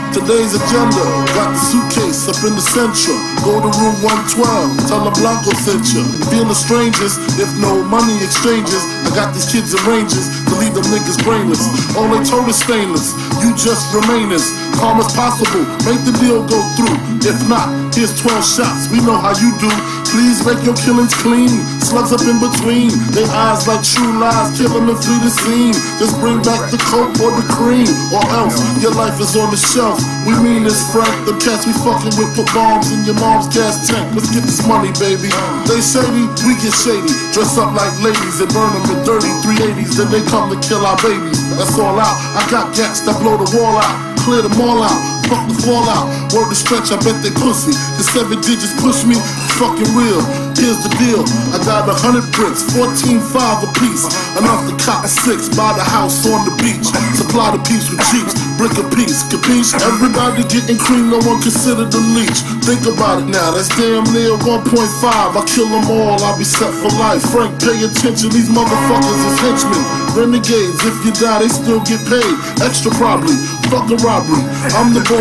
Today's agenda, got the suitcase up in the central. Go to room 112, tell them Blanco sent you. Feeling strangers, if no money exchanges. I got these kids in ranges to leave them niggas brainless. All they told is stainless, you just remainers. Calm as possible, make the deal go through. If not, here's 12 shots, we know how you do. Please make your killings clean. Slugs up in between, their eyes like true lies. Kill them and flee the scene. Just bring back the coke or the cream, or else your life is on the shelf. We mean this, Frank. The cats we fucking with put bombs in your mom's gas tank. Let's get this money, baby. They shady, we get shady. Dress up like ladies and burn them in dirty 380s. Then they come to kill our babies. That's all out. I got gats that blow the wall out. Clear them all out. Fuck the fallout. Word to stretch, I bet they pussy. The 7 digits push me, it's fucking real. Here's the deal, I got 100 bricks, 14.5 a piece. Enough to cop 6, buy the house on the beach. Supply the piece with Jeeps, brick a piece, capiche? Everybody getting cream, no one considered the leech. Think about it now, that's damn near 1.5. I kill them all, I'll be set for life. Frank, pay attention, these motherfuckers is henchmen. Renegades, if you die, they still get paid. Extra probably, fuck the robbery, I'm the boss.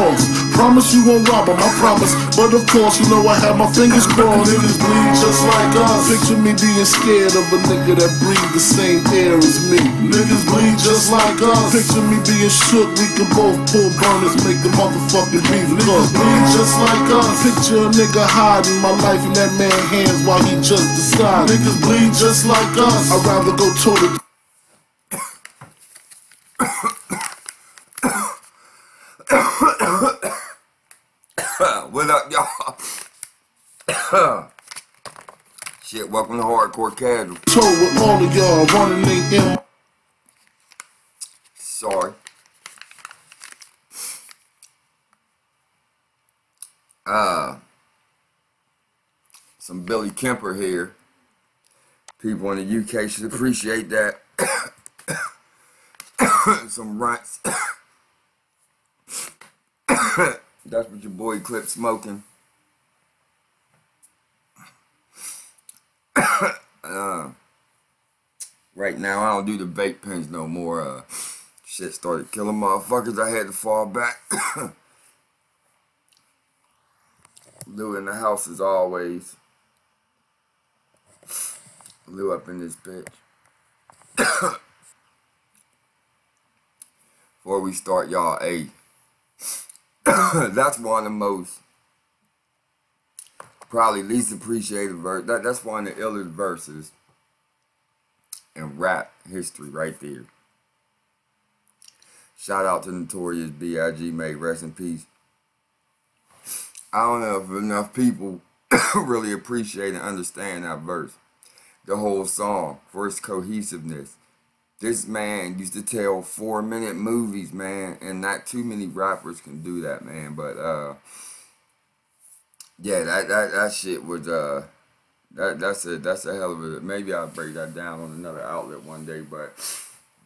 Promise you won't rob them, I promise. But of course, you know I have my fingers crossed. Niggas bleed just like us. Picture me being scared of a nigga that breathe the same air as me. Niggas bleed just like us. Picture me being shook, we can both pull burners, make the motherfucking beef. Niggas bleed just like us. Picture a nigga hiding my life in that man's hands while he just decided. Niggas bleed just like us. I'd rather go toe to What up, y'all? Shit, welcome to Hardcore Casual. toe with all of y'all running they in. Sorry. Some Billy Kemper here. People in the UK should appreciate that. Some runts. That's what your boy Clip smoking. Right now, I don't do the vape pens no more. Shit started killing motherfuckers. I had to fall back. Lou in the house as always. Lou up in this bitch. Before we start, y'all, that's one of the most probably least appreciated verse. That's one of the illest verses in rap history right there. Shout out to Notorious B.I.G. May rest in peace. I don't know if enough people really appreciate and understand that verse. The whole song for its cohesiveness. This man used to tell 4-minute movies, man, and not too many rappers can do that, man. But yeah, that shit was that's a hell of a. Maybe I'll break that down on another outlet one day, but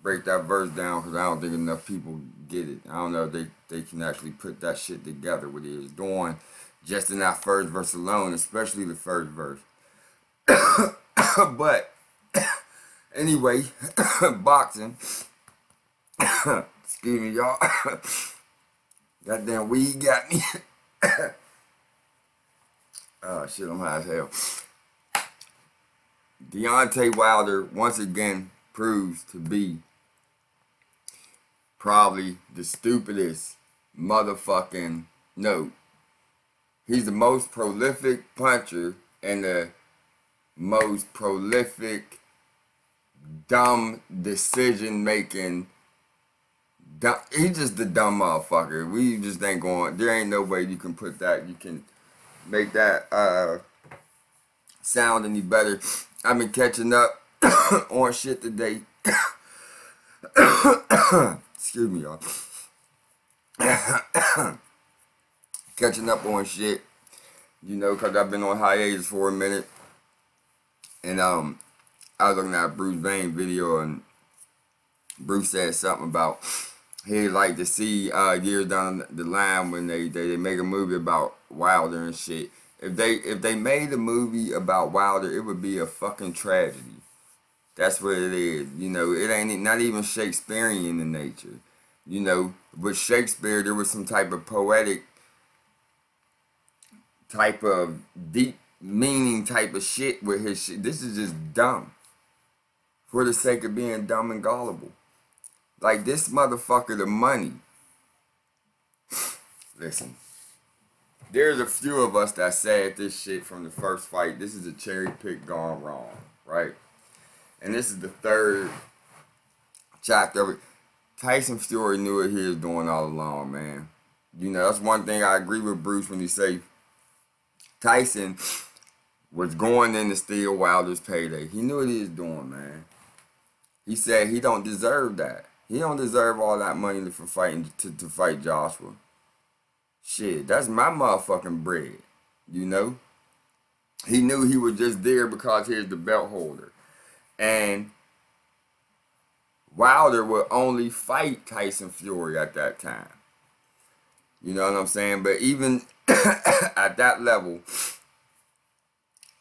break that verse down because I don't think enough people get it. I don't know if they can actually put that shit together. What it is doing just in that first verse alone, especially the first verse. But anyway, boxing. Excuse me, y'all. Goddamn weed got me. Oh shit, I'm high as hell. Deontay Wilder once again proves to be probably the stupidest motherfucking he's the most prolific puncher and the most prolific dumb decision making. He's just the dumb motherfucker. We just ain't going. There ain't no way you can put that. You can make that sound any better. I've been catching up on shit today. Excuse me, y'all. Catching up on shit, you know, because I've been on hiatus for a minute. And I was looking at a Bruce Wayne video, and Bruce said something about he'd like to see years down the line when they make a movie about Wilder and shit. If they made a movie about Wilder, it would be a fucking tragedy. That's what it is. You know, it ain't not even Shakespearean in nature. You know, with Shakespeare, there was some type of poetic, type of deep meaning type of shit with his shit. This is just dumb. For the sake of being dumb and gullible. Like, this motherfucker, the money. Listen. There's a few of us that said this shit from the first fight. This is a cherry pick gone wrong, right? And this is the third chapter of it. Tyson Fury knew what he was doing all along, man. You know, that's one thing I agree with Bruce when he say Tyson was going in to steal Wilder's payday. He knew what he was doing, man. He said he don't deserve that. He don't deserve all that money for fighting to fight Joshua. Shit, that's my motherfucking bread, you know? He knew he was just there because he's the belt holder. And Wilder would only fight Tyson Fury at that time. You know what I'm saying? But even at that level,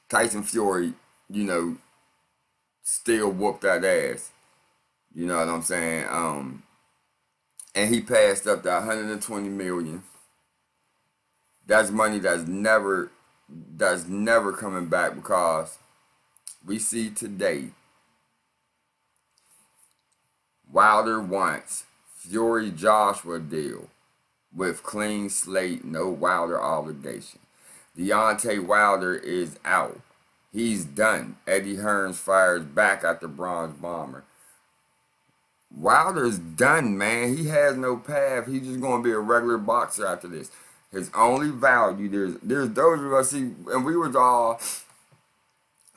Tyson Fury, you know, still whooped that ass. You know what I'm saying? And he passed up to 120 million. That's money that's never coming back, because we see today Wilder wants Fury Joshua deal with clean slate, no Wilder obligation. Deontay Wilder is out. He's done. Eddie Hearn fires back at the Bronze Bomber. Wilder's done, man. He has no path. He's just going to be a regular boxer after this. His only value, there's those of us, and we was all,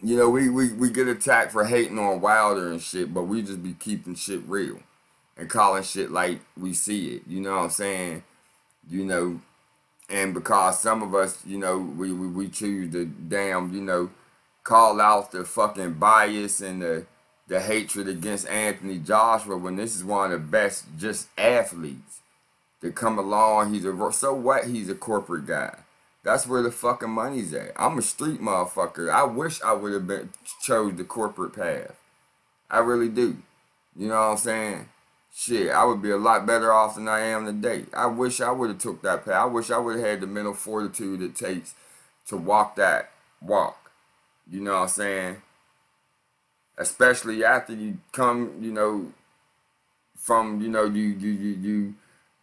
you know, we get attacked for hating on Wilder and shit, but we just be keeping shit real and calling shit like we see it. You know what I'm saying? You know, and because some of us, you know, we choose to damn, you know, call out the fucking bias and the hatred against Anthony Joshua when this is one of the best just athletes to come along. So what? He's a corporate guy. That's where the fucking money's at. I'm a street motherfucker. I wish I would have chose the corporate path. I really do. You know what I'm saying? Shit, I would be a lot better off than I am today. I wish I would have took that path. I wish I would have had the mental fortitude it takes to walk that walk. You know what I'm saying? Especially after you come, you know, from, you know, you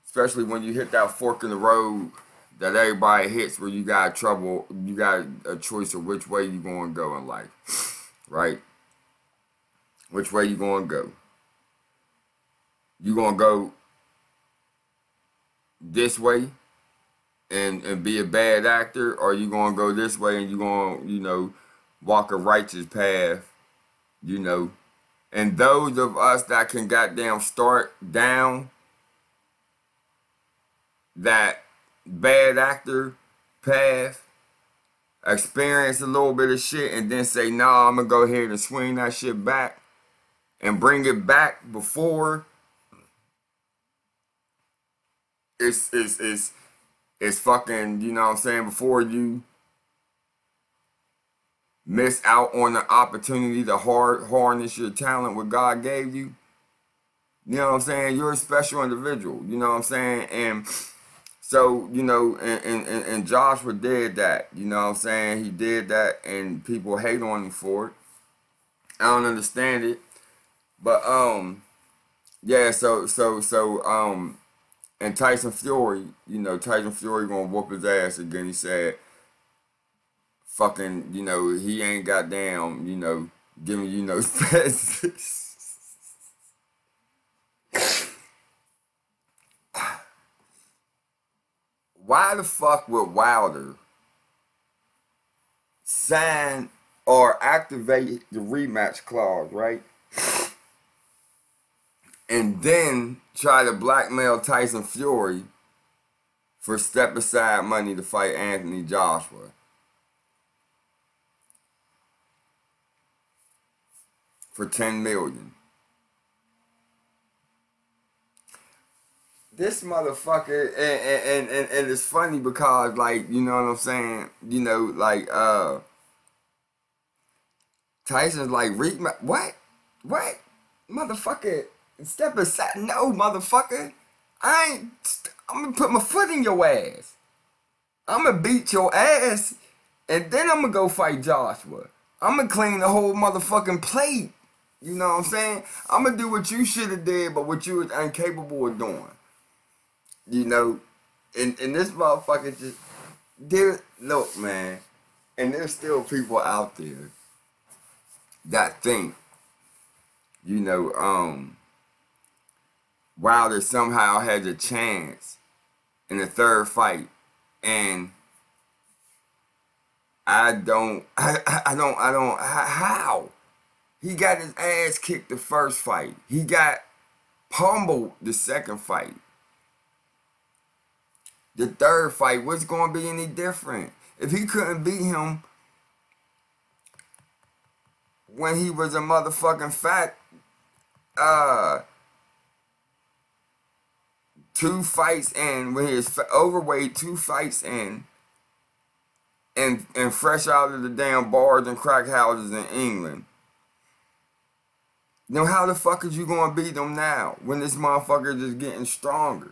especially when you hit that fork in the road that everybody hits, where you got a choice of which way you going to go in life, right? Which way you going to go? You going to go this way and be a bad actor, or you going to go this way and you going to, you know, walk a righteous path, you know? And those of us that can goddamn start down that bad actor path, experience a little bit of shit, and then say, nah, I'm gonna go ahead and swing that shit back and bring it back before it's fucking, you know what I'm saying, before you miss out on the opportunity to harness your talent what God gave you. You know what I'm saying? You're a special individual. You know what I'm saying? And so, you know, and Joshua did that. You know what I'm saying? He did that, and people hate on him for it. I don't understand it. But yeah, and Tyson Fury, you know, Tyson Fury gonna whoop his ass again. He said, fucking, you know, he ain't goddamn, you know, giving you no space. Why the fuck would Wilder sign or activate the rematch clause, right? And then try to blackmail Tyson Fury for step aside money to fight Anthony Joshua? For $10 million. This motherfucker, and it's funny because, like, you know what I'm saying? You know, like, Tyson's like, what? What? Motherfucker, step aside. No, motherfucker. I'm gonna put my foot in your ass. I'm gonna beat your ass, and then I'm gonna go fight Joshua. I'm gonna clean the whole motherfucking plate. You know what I'm saying? I'm gonna do what you should have did, but what you was incapable of doing. You know, and this motherfucker just look, man. And there's still people out there that think, you know, Wilder somehow has a chance in the third fight, and I don't, how? He got his ass kicked the first fight. He got pummeled the second fight. The third fight, what's going to be any different? If he couldn't beat him when he was a motherfucking fat, 2 fights in, when he was overweight, 2 fights in, and fresh out of the damn bars and crack houses in England. Now, how the fuck is you gonna beat them now when this motherfucker is just getting stronger?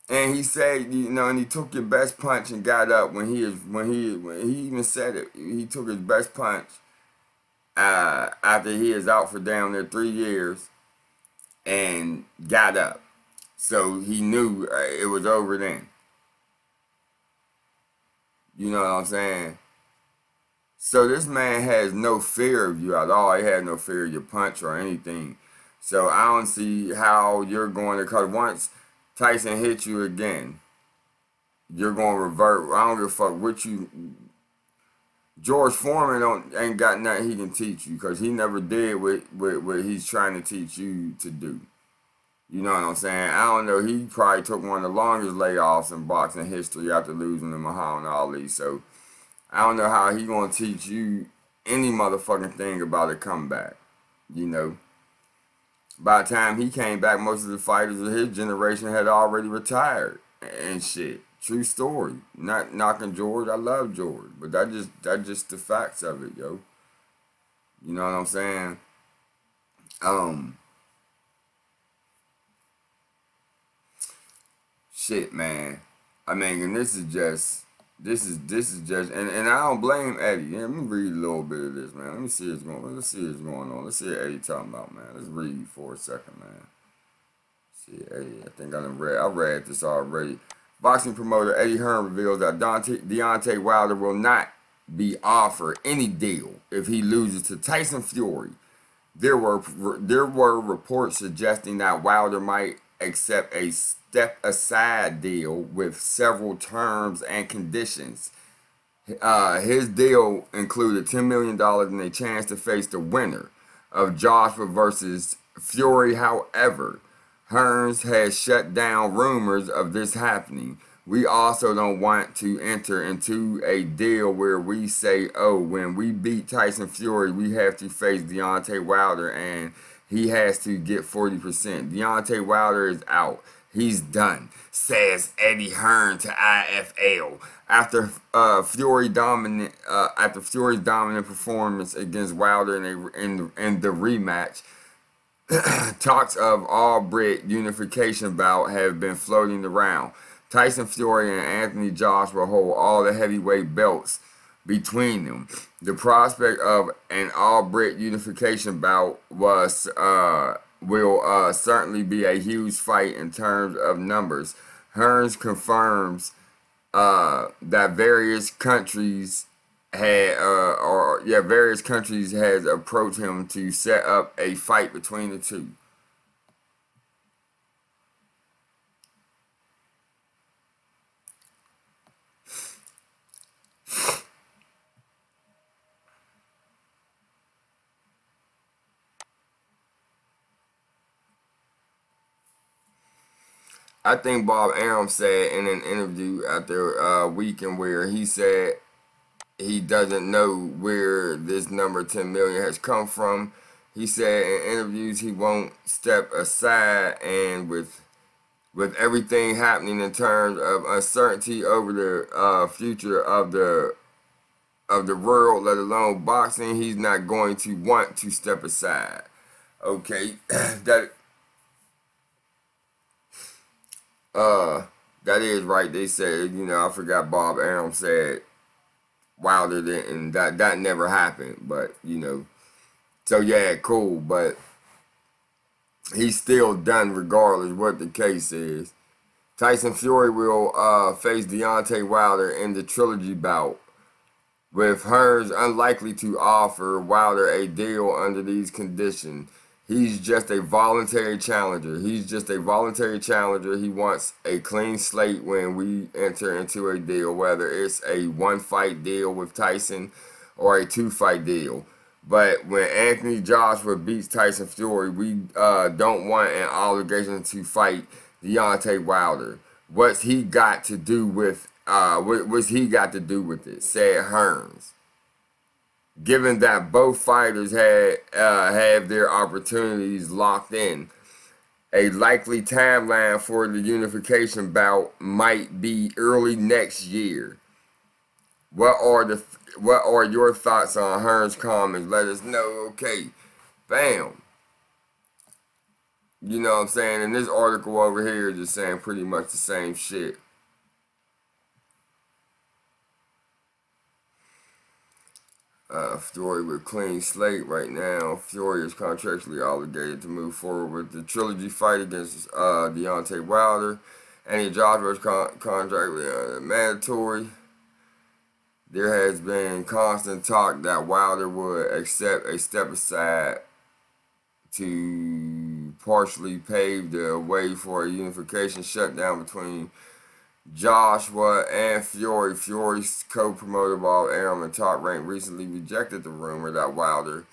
And he said, you know, and he took your best punch and got up when he even said it. He took his best punch after he is out for down there 3 years and got up. So he knew it was over then. You know what I'm saying? So this man has no fear of you at all. He had no fear of your punch or anything. So I don't see how you're going to, because once Tyson hits you again, you're going to revert. I don't give a fuck what you... George Foreman ain't got nothing he can teach you, because he never did what he's trying to teach you to do. You know what I'm saying? I don't know. He probably took one of the longest layoffs in boxing history after losing to Muhammad Ali. So I don't know how he gonna teach you any motherfucking thing about a comeback. You know, by the time he came back, most of the fighters of his generation had already retired and shit. True story. Not knocking George. I love George, but that's just the facts of it, yo. You know what I'm saying? Shit, man. I mean, and this is just, and I don't blame Eddie. Yeah, let me read a little bit of this, man. Let me see what's going on. Let's see what's going on. Let's see what Eddie talking about, man. Let's read for a second, man. See, Eddie, I think I read this already. Boxing promoter Eddie Hearn reveals that Deontay Wilder will not be offered any deal if he loses to Tyson Fury. There were reports suggesting that Wilder might accept a step-aside deal with several terms and conditions. His deal included $10 million and a chance to face the winner of Joshua versus Fury. However, Hearns has shut down rumors of this happening. We also don't want to enter into a deal where we say, oh, when we beat Tyson Fury, we have to face Deontay Wilder and he has to get 40%. Deontay Wilder is out. He's done, says Eddie Hearn to IFL after Fury's dominant performance against Wilder in the rematch. Talks of all-Brit unification bout have been floating around. Tyson Fury and Anthony Joshua hold all the heavyweight belts between them. The prospect of an all-Brit unification bout will certainly be a huge fight in terms of numbers. Hearns confirms that various countries has approached him to set up a fight between the two. I think Bob Arum said in an interview after a weekend where he said he doesn't know where this number 10 million has come from. He said in interviews he won't step aside, and with everything happening in terms of uncertainty over the future of the world, let alone boxing, he's not going to want to step aside. Okay, That is right. They said, I forgot Bob Arum said Wilder didn't, that never happened. But, so yeah, cool. But he's still done regardless what the case is. Tyson Fury will face Deontay Wilder in the trilogy bout, with Hearns unlikely to offer Wilder a deal under these conditions. He's just a voluntary challenger. He wants a clean slate when we enter into a deal, whether it's a one-fight deal with Tyson or a two-fight deal. But when Anthony Joshua beats Tyson Fury, we don't want an obligation to fight Deontay Wilder. What's he got to do with it? Said Hearns. Given that both fighters have their opportunities locked in, a likely timeline for the unification bout might be early next year. What are your thoughts on Hearns' comments? Let us know. Okay, bam. You know what I'm saying? And this article over here is just saying pretty much the same shit. Fury with clean slate right now. Fury is contractually obligated to move forward with the trilogy fight against Deontay Wilder. Anthony Joshua is contractually mandatory. There has been constant talk that Wilder would accept a step aside to partially pave the way for a unification shutdown between Joshua and Fury. Fury's co-promoter Bob Arum and Top Rank recently rejected the rumor that Wilder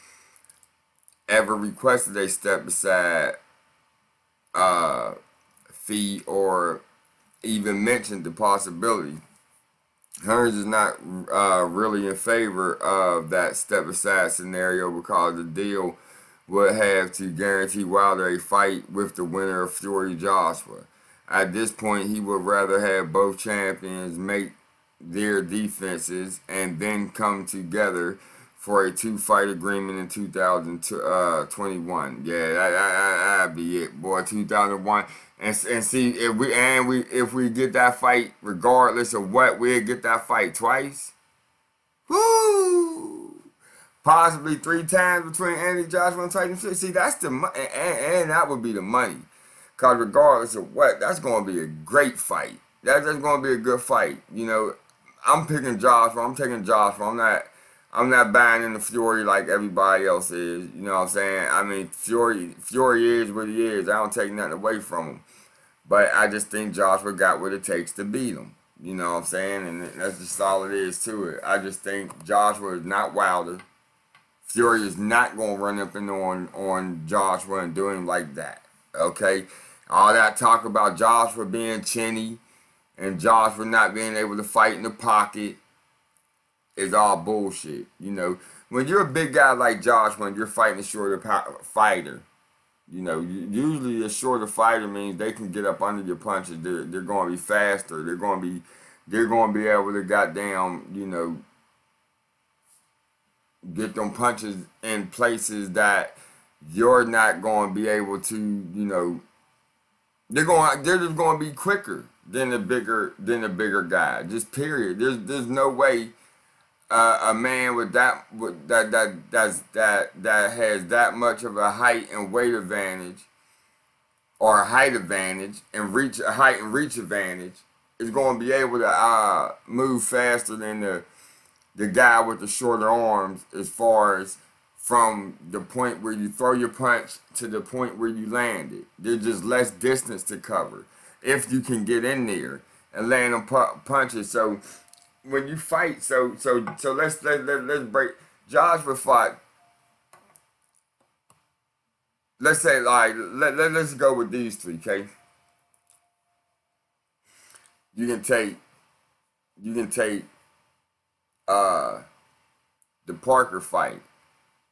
ever requested a step aside fee or even mentioned the possibility. Hearns is not really in favor of that step aside scenario because the deal would have to guarantee Wilder a fight with the winner of Fury Joshua. At this point, he would rather have both champions make their defenses and then come together for a two-fight agreement in 2021. Yeah, that'd be it, boy. 2001, and see if we get that fight, regardless of what, we'll get that fight twice. Woo! Possibly 3 times between Anthony Joshua and Tyson Fury. See, that's the money, and that would be the money. Because regardless of what, that's going to be a great fight. That's just going to be a good fight. I'm picking Joshua. I'm taking Joshua. I'm not buying into Fury like everybody else is. You know what I'm saying? I mean, Fury is what he is. I don't take nothing away from him. But I just think Joshua got what it takes to beat him. You know what I'm saying? And that's just all it is to it. I just think Joshua is not Wilder. Fury is not going to run up and on Joshua and do him like that. Okay? All that talk about Joshua being chinny and Joshua not being able to fight in the pocket is all bullshit. When you're a big guy like Joshua and you're fighting a shorter fighter, usually a shorter fighter means they can get up under your punches. They're going to be faster. They're going to be able to goddamn, get them punches in places that you're not going to be able to, they're just going to be quicker than the bigger guy. Just period. There's no way a man that has that much of a height and weight advantage, or a height advantage and reach advantage, is going to be able to move faster than the guy with the shorter arms, as far as from the point where you throw your punch to the point where you land it. There's just less distance to cover if you can get in there and land them punches. So when you fight, so let's break. Joshua fought. Let's say let's go with these three, okay? You can take the Parker fight.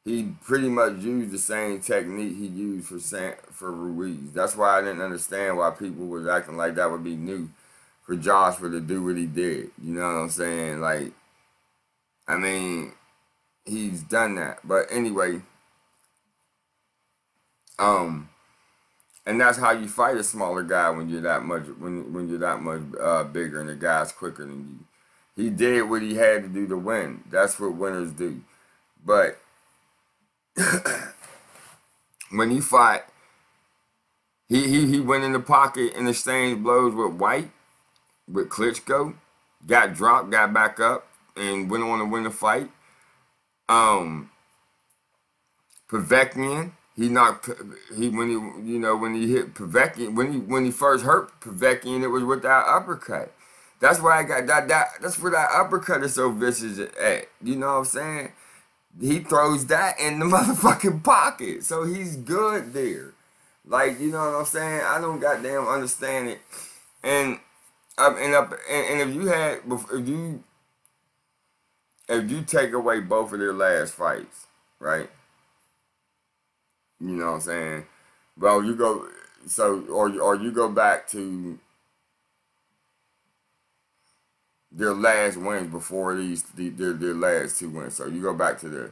He pretty much used the same technique he used for Ruiz. That's why I didn't understand why people was acting like that would be new for Joshua to do what he did. You know what I'm saying? Like, I mean, he's done that. But anyway, And that's how you fight a smaller guy when you're that much you're that much bigger and the guy's quicker than you. He did what he had to do to win. That's what winners do. But when he fought, he went in the pocket and exchanged blows with Klitschko, got dropped, got back up, and went on to win the fight. Povetkin, when he hit Povetkin, when he first hurt Povetkin, it was with that uppercut. That's why I got that's where that uppercut is so vicious at. You know what I'm saying? He throws that in the motherfucking pocket, so he's good there. Like, you know what I'm saying? I don't goddamn understand it. And if you take away both of their last fights, right? You know what I'm saying? Well, you go or you go back to their last wins before their last two wins. So you go back to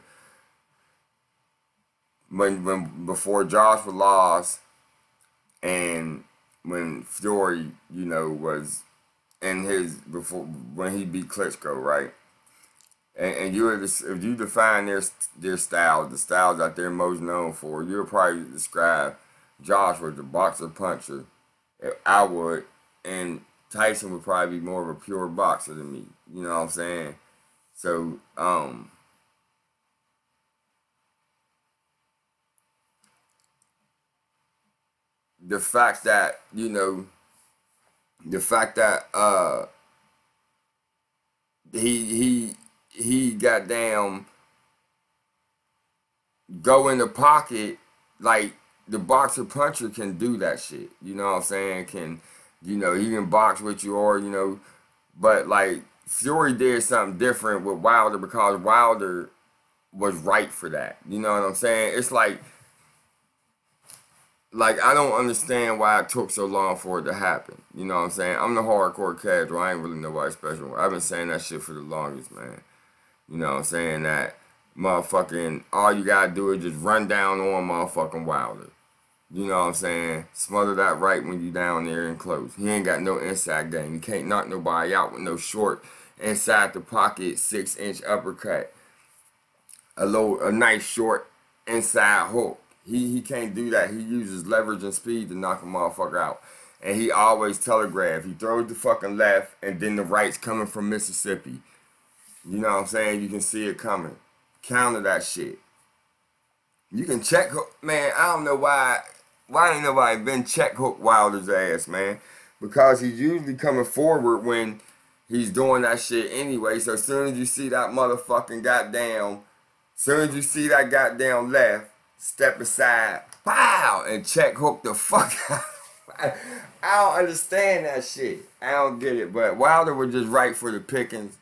before Joshua lost and when Fury, was in before when he beat Klitschko, right? And if you define their style, the styles that they're most known for, you'll probably describe Joshua as the boxer puncher. I would, and Tyson would probably be more of a pure boxer than me. You know what I'm saying? So, the fact that he goddamn go in the pocket like the boxer puncher can do that shit. You know what I'm saying? He can box with you or, but like Fury did something different with Wilder because Wilder was right for that. You know what I'm saying? It's like I don't understand why it took so long for it to happen. You know what I'm saying? I'm the hardcore casual. I ain't really nobody special. I've been saying that shit for the longest, man. You know what I'm saying? That motherfucking, all you gotta do is just run down on motherfucking Wilder. You know what I'm saying? Smother that right when you down there and close. He ain't got no inside game. You can't knock nobody out with no short inside the pocket 6-inch uppercut. A nice short inside hook. He can't do that. He uses leverage and speed to knock a motherfucker out. And he always telegraph. He throws the fucking left and then the right's coming from Mississippi. You know what I'm saying? You can see it coming. Counter that shit. You can check hook. Man, I don't know why ain't nobody been check hook Wilder's ass, man. Because he's usually coming forward when he's doing that shit anyway. So as soon as you see that motherfucking left, step aside, pow, and check hook the fuck out. I don't understand that shit. I don't get it. But Wilder was just right for the pickings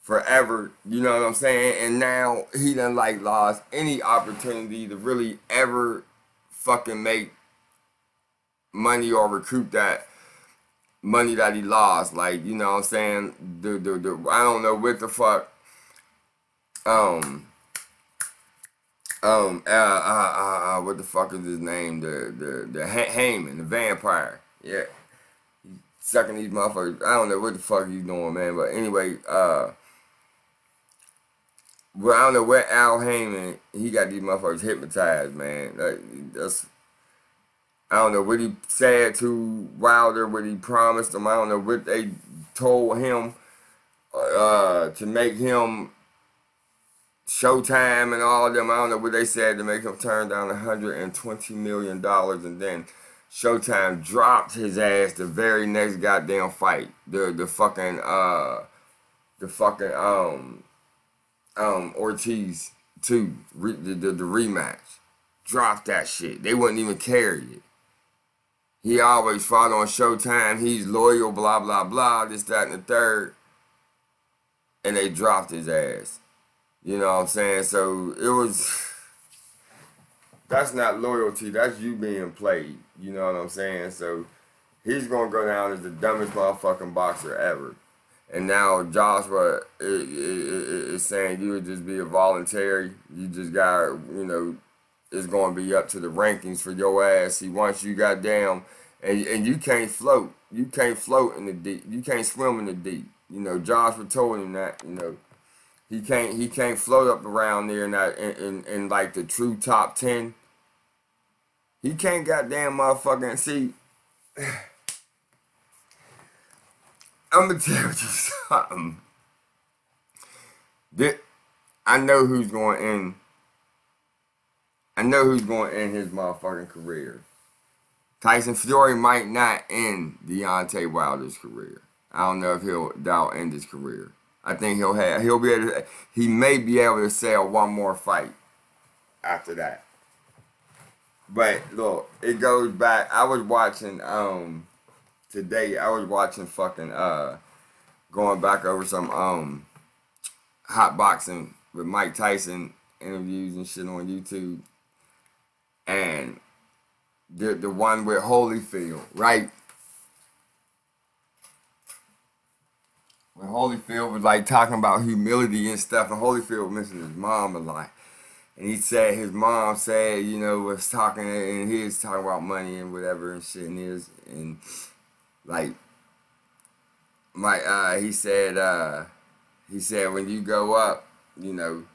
forever. You know what I'm saying? And now he done lost any opportunity to really ever fucking make money or recoup that money that he lost. Like, you know what I'm saying? I don't know what the fuck. What the fuck is his name? The Heyman, the vampire. Yeah. He's sucking these motherfuckers. I don't know what the fuck he's doing, man. But anyway, well, I don't know where Al Heyman, he got these motherfuckers hypnotized, man. I don't know what he said to Wilder, what he promised him. I don't know what they told him to make him Showtime and all of them. I don't know what they said to make him turn down $120 million, and then Showtime dropped his ass the very next goddamn fight. The fucking Ortiz 2, the rematch. Dropped that shit. They wouldn't even carry it. He always fought on Showtime. He's loyal, blah, blah, blah, this, that, and the third. And they dropped his ass. You know what I'm saying? So it was, that's not loyalty. That's you being played. You know what I'm saying? So he's going to go down as the dumbest motherfucking boxer ever. And now Joshua is saying you would just be a voluntary. You just got, it's going to be up to the rankings for your ass. See, once you got down, and you can't float. You can't float in the deep. You can't swim in the deep. You know, Joshua told him that, you know, he can't float up around there in that in like the true top 10. He can't goddamn motherfucking see. I'm gonna tell you something. I know who's going in. I know who's going to end his motherfucking career. Tyson Fury might not end Deontay Wilder's career. I don't know if that'll end his career. I think he may be able to sell one more fight after that. But look, it goes back. I was watching today. I was watching fucking going back over some hot boxing with Mike Tyson interviews and shit on YouTube. And the one with Holyfield, right? When Holyfield was like talking about humility and stuff, and Holyfield mentioned his mom a lot. And he said his mom said, you know, was talking, and he was talking about money and whatever and shit and like he said when you go up, you know,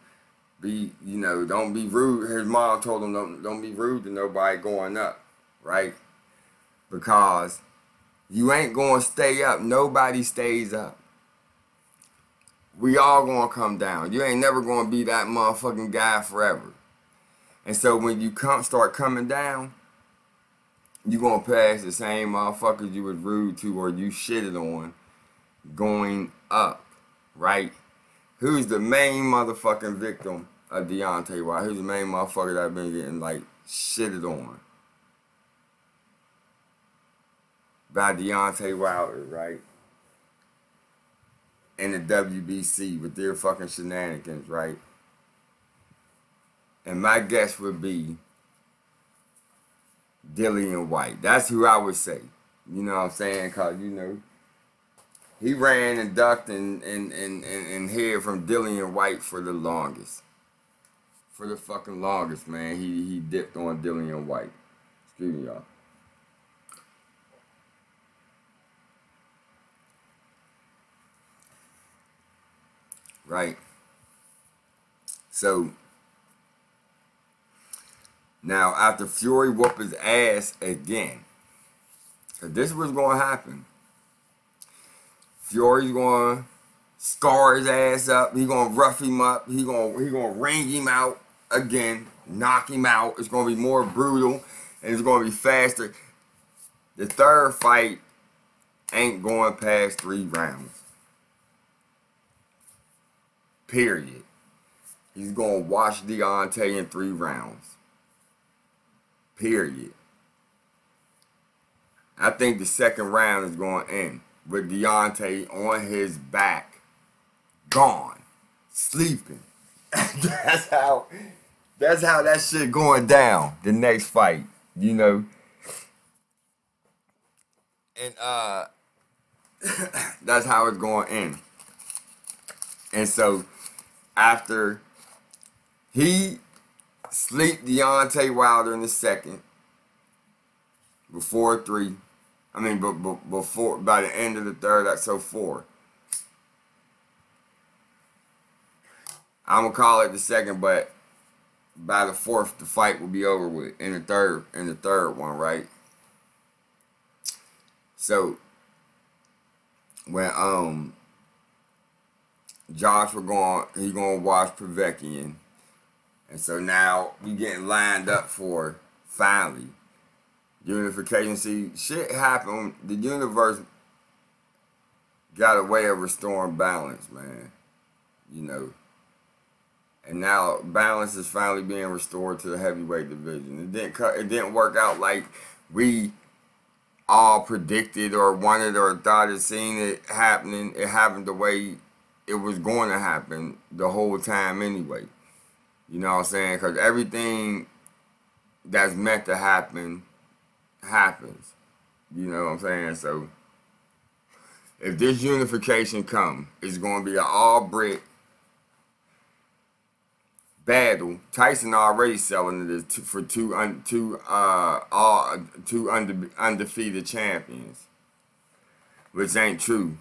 don't be rude. His mom told him don't be rude to nobody going up, right? Because you ain't gonna stay up. Nobody stays up. We all gonna come down. You ain't never gonna be that motherfucking guy forever. And so when you start coming down, you gonna pass the same motherfuckers you was rude to or you shitted on going up, right? Who's the main motherfucking victim of Deontay Wilder? Who's the main motherfucker that been getting like shitted on by Deontay Wilder, right? In the WBC with their fucking shenanigans, right? And my guess would be Dillian White. That's who I would say. You know what I'm saying? Cause you know he ran and ducked and hid from Dillian White for the longest. For the fucking longest, man. He dipped on Dillian White. Excuse me, y'all. Right. So now after Fury whoop his ass again, cause this was gonna happen. Fury's gonna scar his ass up. He gonna rough him up. He gonna ring him out again, knock him out. It's gonna be more brutal and it's gonna be faster. The third fight ain't going past 3 rounds. Period. He's gonna wash Deontay in 3 rounds. Period. I think the second round is gonna end with Deontay on his back, gone, sleeping. That's how that shit going down. The next fight, you know. And that's how it's going to end. And so after he sleep Deontay Wilder in the second, before 3. I mean, before, by the end of the third, that's so 4. I'm gonna call it the second, but by the 4th, the fight will be over with. In the third one, right? So when Josh he gonna watch Povetkian, and so now we getting lined up for finally unification. See, shit happened. The universe got a way of restoring balance, man. You know. And now balance is finally being restored to the heavyweight division. It didn't work out like we all predicted or wanted or thought it seen it happening. It happened the way it was going to happen the whole time anyway. You know what I'm saying? Because everything that's meant to happen happens. You know what I'm saying? So if this unification come, it's going to be an all brick battle, Tyson already selling it for two undefeated champions, which ain't true.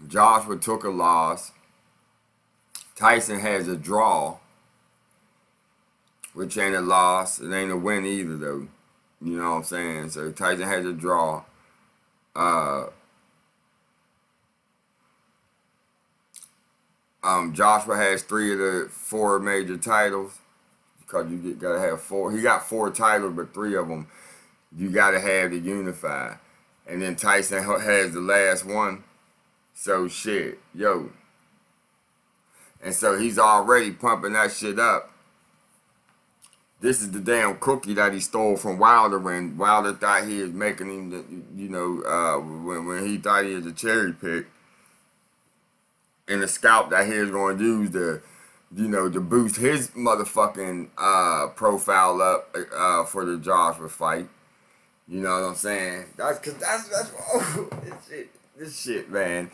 Joshua took a loss. Tyson has a draw, which ain't a loss. It ain't a win either, though. You know what I'm saying? So Tyson has a draw. Joshua has 3 of the 4 major titles, because you gotta have 4. He got 4 titles, but 3 of them you gotta have to unify. And then Tyson has the last one. So shit, yo. And so he's already pumping that shit up. This is the damn cookie that he stole from Wilder when Wilder thought he was making him, you know, when he thought he was a cherry pick. And the scalp that he was going to use to, you know, to boost his motherfucking profile up for the Joshua fight. You know what I'm saying? That's oh, this shit, man.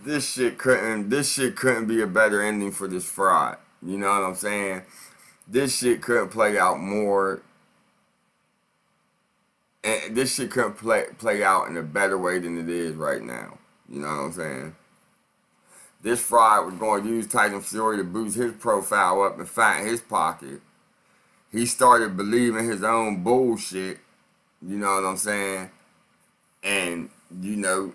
This shit couldn't be a better ending for this fraud. You know what I'm saying? This shit couldn't play out more. And this shit couldn't play out in a better way than it is right now. You know what I'm saying? This fraud was going to use Tyson Fury to boost his profile up and fatten his pocket. He started believing his own bullshit. You know what I'm saying? And, you know,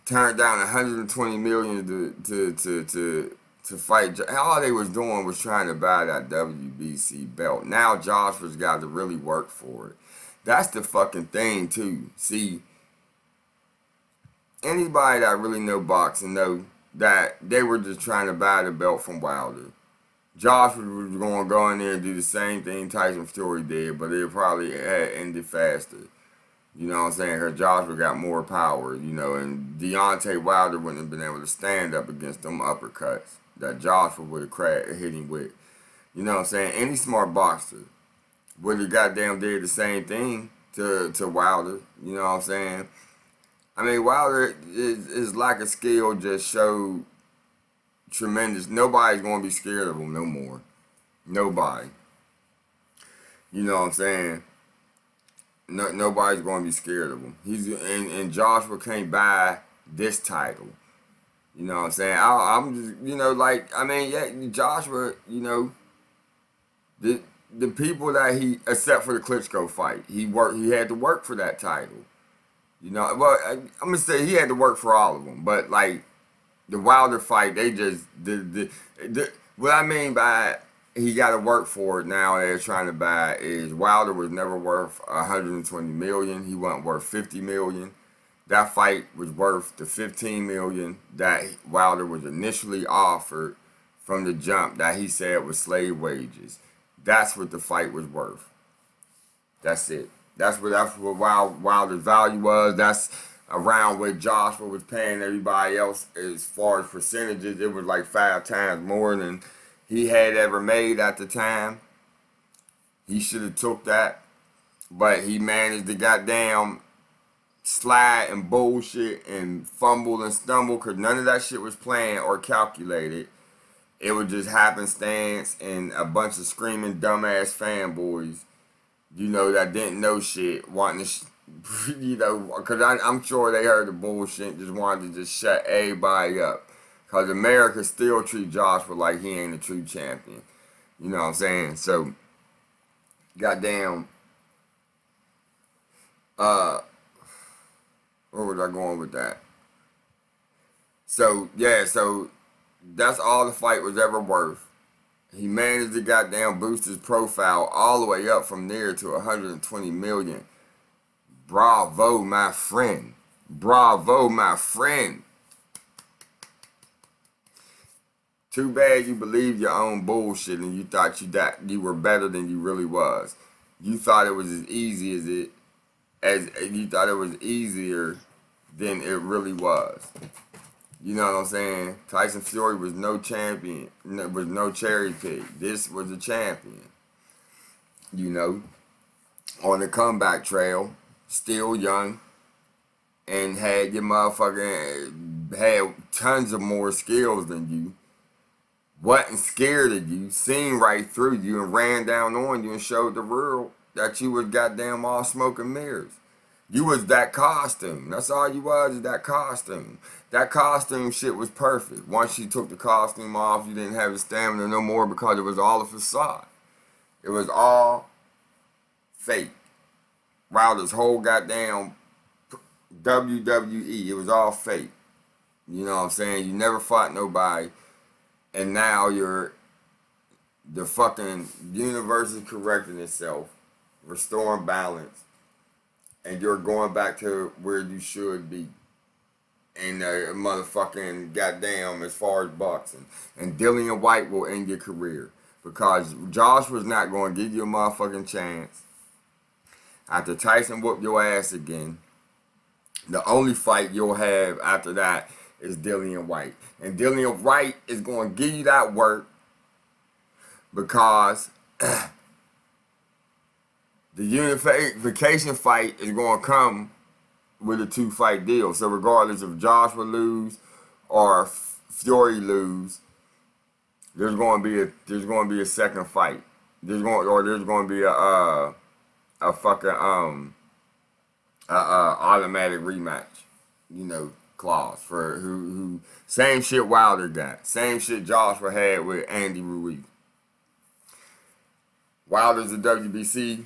turned down $120 million to fight. All they was doing was trying to buy that WBC belt. Now Joshua's got to really work for it. That's the fucking thing too. See, anybody that really know boxing know that they were just trying to buy the belt from Wilder. Joshua was going to go in there and do the same thing Tyson Fury did, but it probably had ended faster. You know what I'm saying? Because Joshua got more power, you know, and Deontay Wilder wouldn't have been able to stand up against them uppercuts that Joshua would have hit him with. You know what I'm saying? Any smart boxer would have goddamn did the same thing to Wilder. You know what I'm saying? I mean, Wilder, his lack of skill just showed tremendous. Nobody's going to be scared of him no more. Nobody. You know what I'm saying? No, nobody's going to be scared of him. And Joshua can't buy this title. You know what I'm saying? I'm just, you know, like, I mean, yeah, Joshua, you know, the people that he, except for the Klitschko fight, he had to work for that title. You know, well, I'm gonna say he had to work for all of them, but like the Wilder fight, they just what I mean by he got to work for it now. They're trying to buy is Wilder was never worth $120 million. He wasn't worth $50 million. That fight was worth the $15 million that Wilder was initially offered from the jump that he said was slave wages. That's what the fight was worth. That's it. That's what Wilder's value was. That's around what Joshua was paying everybody else as far as percentages. It was like 5 times more than he had ever made at the time. He should have took that. But he managed to goddamn slide and bullshit and fumble and stumble because none of that shit was planned or calculated. It was just happenstance and a bunch of screaming dumbass fanboys, you know, that didn't know shit, wanting to, you know, because I'm sure they heard the bullshit, just wanted to just shut everybody up. Because America still treat Joshua like he ain't a true champion. You know what I'm saying? So, goddamn, where was I going with that? So, yeah, so that's all the fight was ever worth. He managed to goddamn boost his profile all the way up from there to 120 million. Bravo, my friend. Bravo, my friend. Too bad you believed your own bullshit and you thought you were better than you really was. You thought it was as easy as you thought it was easier than it really was. You know what I'm saying? Tyson Fury was no champion, was no cherry pick. This was a champion. You know, on the comeback trail, still young, and had your motherfucking, had tons of more skills than you. wasn't scared of you, seen right through you, and ran down on you and showed the world that you was goddamn all smoke and mirrors. You was that costume. That's all you was, is that costume. That costume shit was perfect. Once you took the costume off, you didn't have the stamina no more because it was all a facade. It was all fake. Wilder's whole goddamn WWE, it was all fake. You know what I'm saying? You never fought nobody, and now you're the fucking universe is correcting itself, restoring balance, and you're going back to where you should be. And motherfucking goddamn, as far as boxing. And Dillian White will end your career. Because Josh was not going to give you a motherfucking chance. After Tyson whooped your ass again, the only fight you'll have after that is Dillian White. And Dillian White is going to give you that work because the unification fight is going to come with a 2-fight deal. So regardless if Joshua lose or Fury lose, there's going to be a second fight. There's going to be a fucking automatic rematch, you know, clause for who same shit Wilder got, same shit Joshua had with Andy Ruiz. Wilder's the WBC.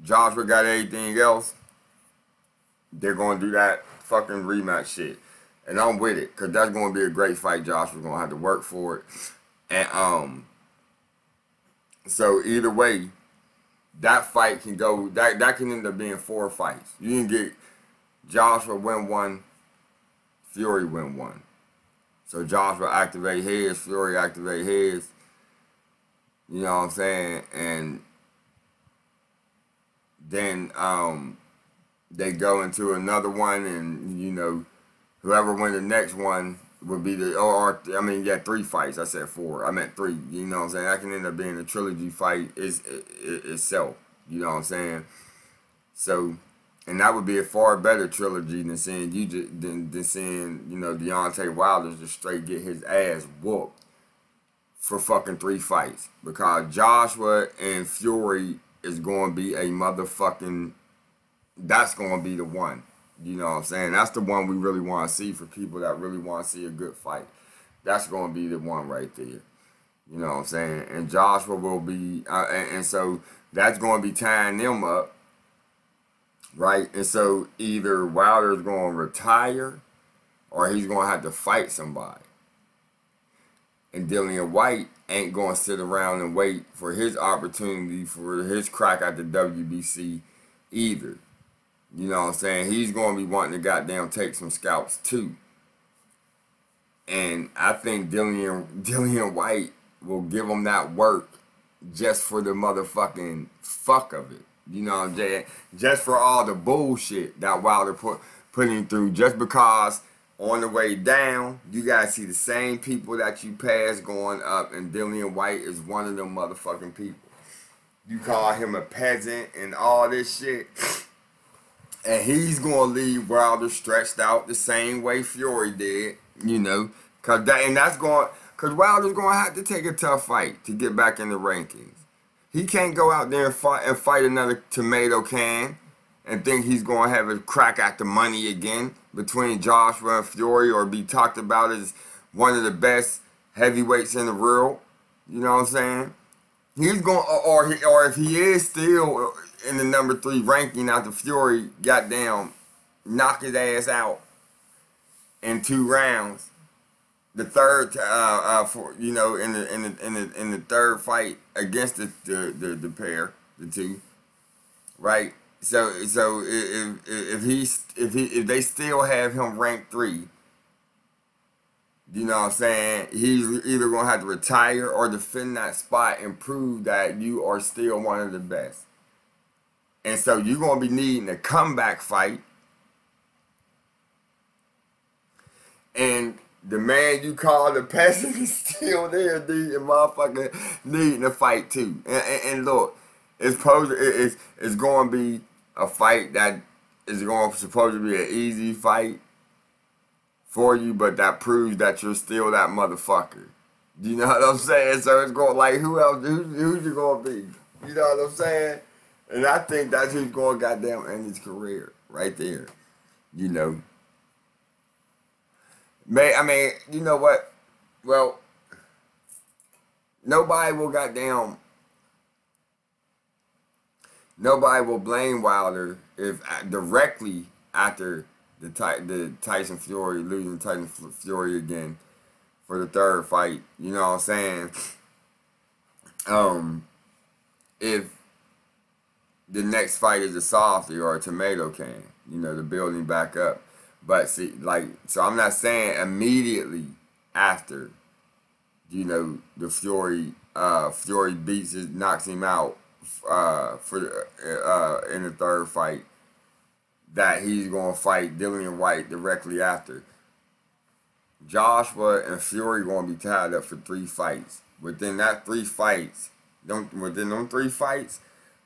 Joshua got everything else. They're gonna do that fucking rematch shit, and I'm with it because that's gonna be a great fight. Joshua's gonna have to work for it, and so either way, that fight can go. That can end up being 4 fights. You can get Joshua win 1, Fury win 1. So Joshua activate his, Fury activate his. You know what I'm saying? And then they go into another one, and you know, whoever win the next one would be the I mean, yeah, 3 fights. I said 4. I meant 3. You know what I'm saying? That can end up being a trilogy fight itself. You know what I'm saying? So, and that would be a far better trilogy than seeing than seeing, you know, Deontay Wilder just straight get his ass whooped for fucking 3 fights, because Joshua and Fury is going to be a motherfucking. That's going to be the one. You know what I'm saying? That's the one we really want to see for people that really want to see a good fight. That's going to be the one right there. You know what I'm saying? And Joshua will be, and so that's going to be tying them up, right? And so either Wilder's going to retire or he's going to have to fight somebody. And Dillian White ain't going to sit around and wait for his opportunity for his crack at the WBC either. You know what I'm saying? He's going to be wanting to goddamn take some scalps too. And I think Dillian White will give him that work just for the motherfucking fuck of it. You know what I'm saying? Just for all the bullshit that Wilder put him through. Just because on the way down, you guys see the same people that you passed going up, and Dillian White is one of them motherfucking people. You call him a peasant and all this shit. And he's going to leave Wilder stretched out the same way Fury did, you know. Because Wilder's going to have to take a tough fight to get back in the rankings. He can't go out there and fight another tomato can and think he's going to have a crack at the money again between Joshua and Fury, or be talked about as one of the best heavyweights in the world. You know what I'm saying? He's going, or if he is still in the number 3 ranking after Fury goddamn knocked his ass out in 2 rounds. The third, for you know, in the third fight against the pair, the 2, right? So if they still have him ranked 3, you know what I'm saying, he's either gonna have to retire or defend that spot and prove that you are still one of the best. And so you're gonna be needing a comeback fight, and the man you call the peasant is still there, dude, and motherfucker needing a fight too. And look, it's going to be a fight that is supposed to be an easy fight for you, but that proves that you're still that motherfucker. You know what I'm saying? So it's going like, who else? Who's you gonna be? You know what I'm saying? And I think that's who's going goddamn end his career right there. You know. I mean, you know what? Well, nobody will blame Wilder if directly after the Tyson Fury losing Tyson Fury again for the third fight. You know what I'm saying? If the next fight is a softie or a tomato can, you know, to build him back up. But see, like, so I'm not saying immediately after, you know, the Fury knocks him out in the third fight, that he's gonna fight Dillian White directly after. Joshua and Fury gonna be tied up for 3 fights. Within them 3 fights,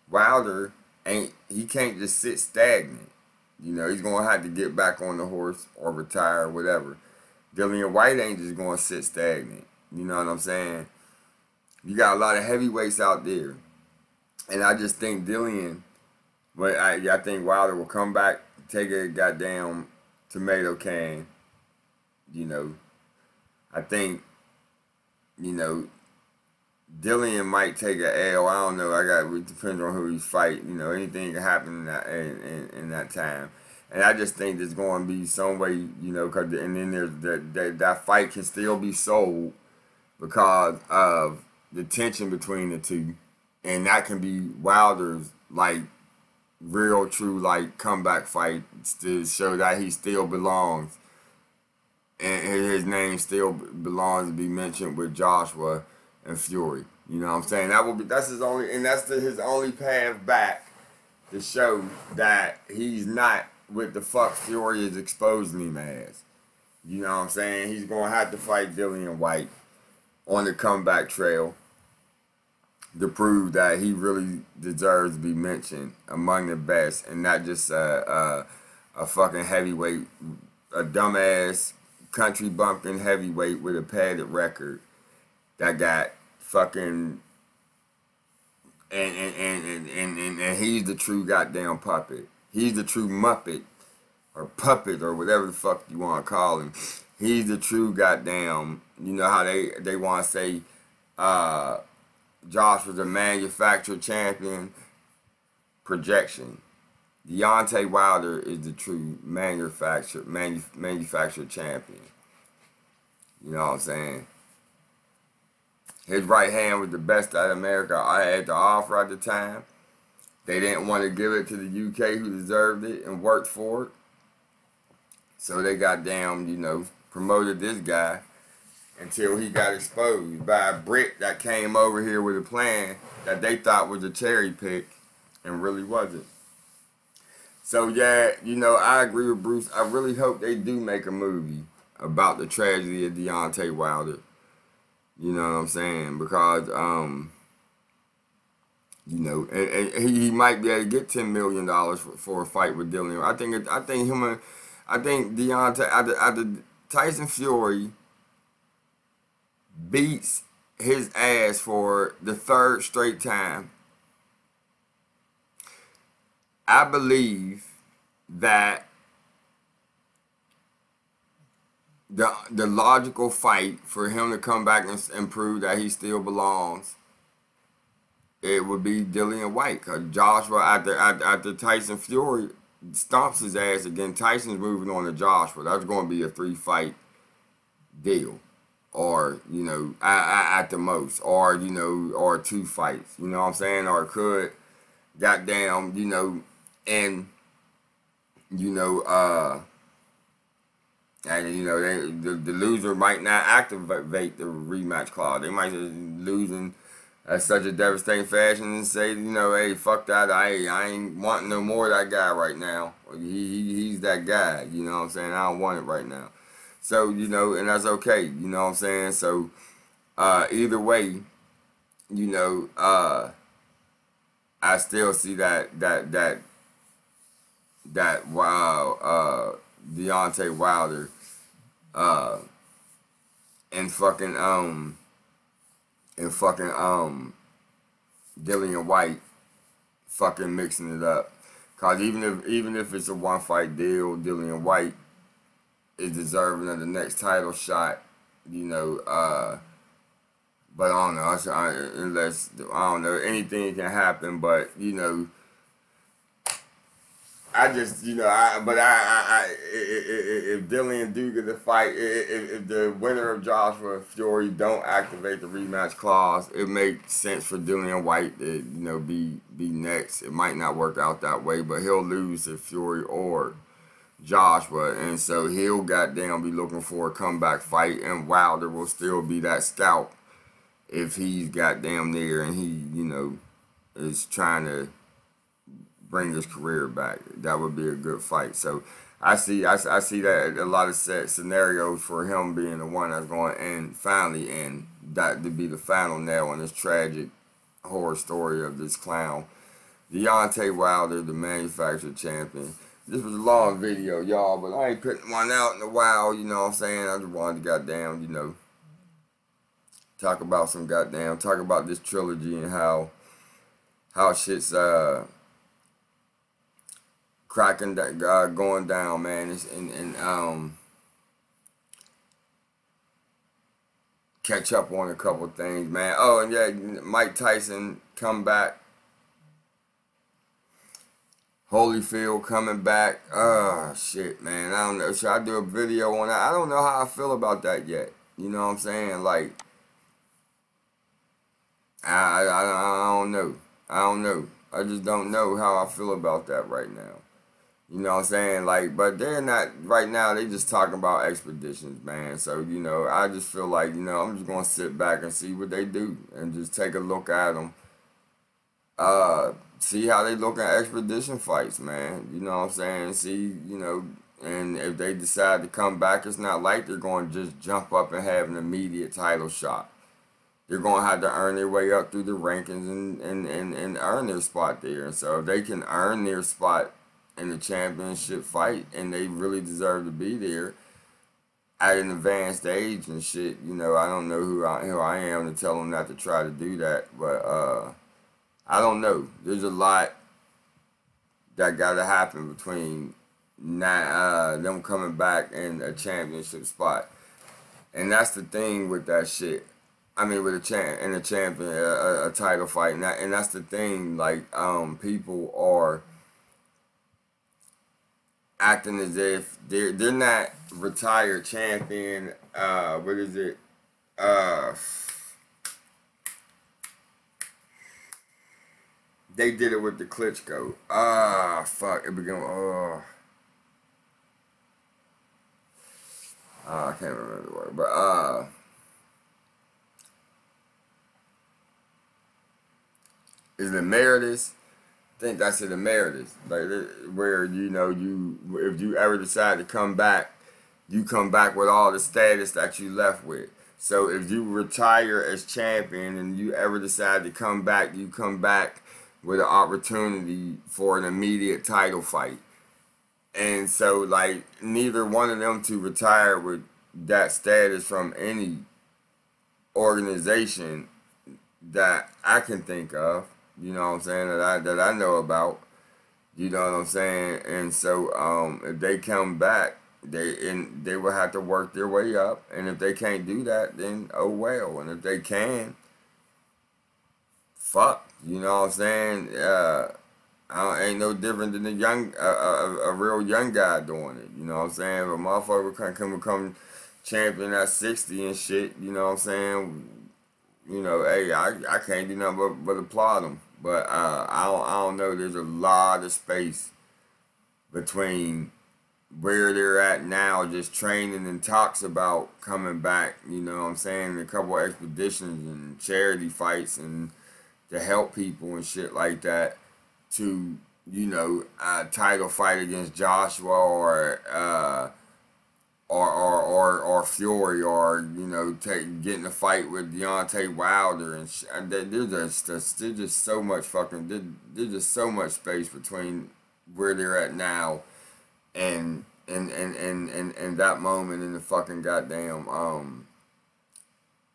Wilder he can't just sit stagnant. You know, he's gonna have to get back on the horse or retire or whatever. Dillian White ain't just gonna sit stagnant. You know what I'm saying? You got a lot of heavyweights out there. And I just think Dillian, but I think Wilder will come back, take a goddamn tomato can. You know, I think, you know, Dillian might take an L. I don't know. It depends on who he's fighting. You know, anything can happen in that time. And I just think there's going to be some way, you know, and then there's that fight can still be sold because of the tension between the two. And that can be Wilder's, like, real, true, like, comeback fight to show that he still belongs. And his name still belongs to be mentioned with Joshua and Fury. You know what I'm saying? That's his only path back to show that he's not what the fuck Fury is exposing him as. You know what I'm saying? He's going to have to fight Dillian White on the comeback trail to prove that he really deserves to be mentioned among the best and not just a fucking heavyweight, a dumbass country bumpkin heavyweight with a padded record that got fucking and he's the true goddamn puppet. He's the true muppet or puppet or whatever the fuck you want to call him. He's the true goddamn, you know how they want to say Josh was a manufactured champion projection. Deontay Wilder is the true manufactured champion. You know what I'm saying? His right hand was the best that America had to offer at the time. They didn't want to give it to the UK who deserved it and worked for it. So they goddamn, you know, promoted this guy until he got exposed by a Brit that came over here with a plan that they thought was a cherry pick and really wasn't. So yeah, you know, I agree with Bruce. I really hope they do make a movie about the tragedy of Deontay Wilder. You know what I'm saying? Because, you know, and he might be able to get $10 million for a fight with Dillian. I think Deontay, after Tyson Fury beats his ass for the 3rd straight time, I believe that the logical fight for him to come back and prove that he still belongs, it would be Dillian White. Because Joshua, after Tyson Fury stomps his ass again, Tyson's moving on to Joshua. That's going to be a 3-fight deal. Or, you know, at the most. Or, you know, or 2 fights. You know what I'm saying? Or it could, goddamn, you know, and, you know, and, you know, the loser might not activate the rematch clause. They might just lose in such a devastating fashion and say, you know, hey, fuck that. I ain't wanting no more of that guy right now. He's that guy. You know what I'm saying? I don't want it right now. So, you know, and that's okay. You know what I'm saying? So, either way, you know, I still see that Deontay Wilder uh, and fucking Dillian White fucking mixing it up. Cause even if it's a one fight deal, Dillian White is deserving of the next title shot, you know. But I don't know, unless I don't know, anything can happen. But you know, I just, you know, if Dillian do get the fight, if the winner of Joshua Fury don't activate the rematch clause, it makes sense for Dillian White to, you know, be next. It might not work out that way, but he'll lose to Fury or Joshua, and so he'll goddamn be looking for a comeback fight, and Wilder will still be that scalp if he's goddamn there and he, you know, is trying to bring his career back. That would be a good fight. So I see that a lot of set scenarios for him being the one that's going to end finally, and that to be the final nail in this tragic horror story of this clown, Deontay Wilder, the manufactured champion. This was a long video, y'all, but I ain't putting one out in a while, you know what I'm saying? I just wanted to goddamn, you know, talk about this trilogy and how shit's cracking that going down, man. And catch up on a couple things, man. Oh, and yeah, Mike Tyson come back. Holyfield coming back. Oh, shit, man. I don't know. Should I do a video on that? I don't know how I feel about that yet. You know what I'm saying? Like, I don't know. I don't know. I just don't know how I feel about that right now. You know what I'm saying? Like, but they're not, right now, they just talking about expeditions, man. So, you know, I just feel like, you know, I'm just going to sit back and see what they do and just take a look at them. See how they look at expedition fights, man. You know what I'm saying? See, you know, and if they decide to come back, it's not like they're going to just jump up and have an immediate title shot. They're going to have to earn their way up through the rankings and earn their spot there. And so if they can earn their spot in the championship fight and they really deserve to be there at an advanced age and shit, you know, I don't know who I am to tell them not to try to do that. But, I don't know. There's a lot that got to happen between them coming back in a championship spot, and that's the thing with that shit. I mean, with a champion, a title fight, and that's the thing. Like, people are acting as if they're not retired champion. What is it? They did it with the Klitschko. Fuck. It began. I can't remember the word, but is it emeritus? I think that's it, emeritus. Like, where, you know, if you ever decide to come back, you come back with all the status that you left with. So if you retire as champion and you ever decide to come back, you come back with an opportunity for an immediate title fight. And so, like, neither one of them to retire with that status from any organization that I can think of, you know what I'm saying, that I know about, you know what I'm saying. And so, if they come back, they will have to work their way up, and if they can't do that, then oh well. And if they can, fuck, you know what I'm saying. Ain't no different than a real young guy doing it. You know what I'm saying. If a motherfucker can become champion at 60 and shit, you know what I'm saying. You know, hey, I can't do nothing but applaud them. But I don't know. There's a lot of space between where they're at now, just training and talks about coming back. You know what I'm saying. A couple of expeditions and charity fights and to help people and shit like that, to, you know, a title fight against Joshua or Fury, or, you know, getting a fight with Deontay Wilder and shit. There's just so much fucking, there's just so much space between where they're at now and in that moment in the fucking goddamn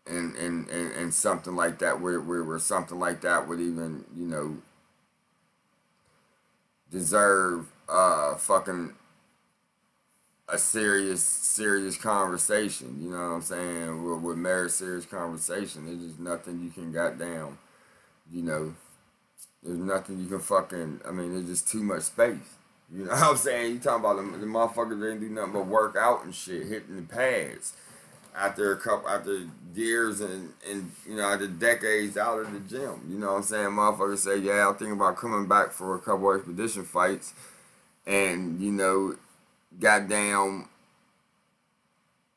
and something like that where something like that would even, you know, deserve fucking a serious conversation. You know what I'm saying? Would merit serious conversation. There's just nothing you can goddamn, you know. There's nothing you can fucking. I mean, there's just too much space. You know what I'm saying? You talking about the motherfuckers that didn't do nothing but work out and shit, hitting the pads after years and you know, after decades out of the gym. You know what I'm saying? Motherfuckers say, yeah, I'm thinking about coming back for a couple expedition fights, and you know, goddamn,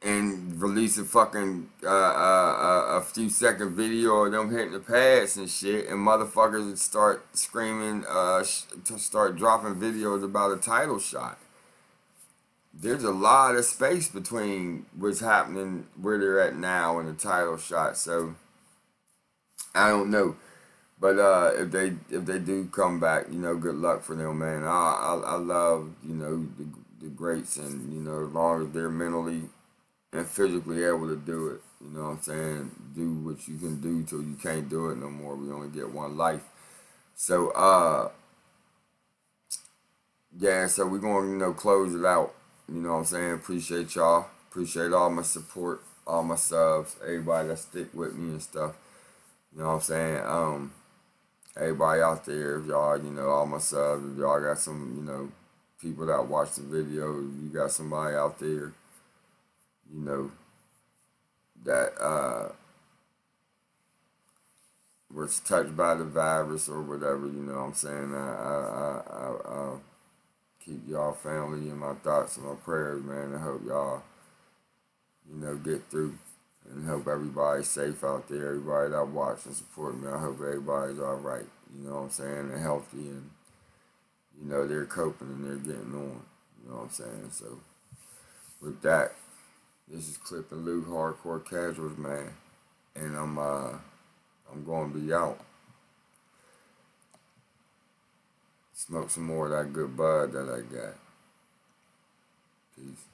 and release a fucking a few second video of them hitting the pads and shit, and motherfuckers would start screaming, to start dropping videos about a title shot. There's a lot of space between what's happening where they're at now and the title shot. So I don't know, but if they do come back, you know, good luck for them, man. I love, you know, the greats, and you know, as long as they're mentally and physically able to do it, you know what I'm saying? Do what you can do till you can't do it no more. We only get one life. So yeah, so we're gonna, you know, close it out. You know what I'm saying? Appreciate y'all. Appreciate all my support, all my subs, everybody that stick with me and stuff. You know what I'm saying? Everybody out there, if y'all, you know, all my subs, if y'all got some, you know, people that watch the video, you got somebody out there, you know, that was touched by the virus or whatever, you know what I'm saying? I keep y'all family in my thoughts and my prayers, man. I hope y'all, you know, get through, and hope everybody's safe out there. Everybody that watch and support me, I hope everybody's all right. You know what I'm saying? And healthy, and you know, they're coping and they're getting on. You know what I'm saying? So with that, this is Clip and Luke, Hardcore Casuals, man, and I'm going to be out. Smoke some more of that good bud that I got. Peace.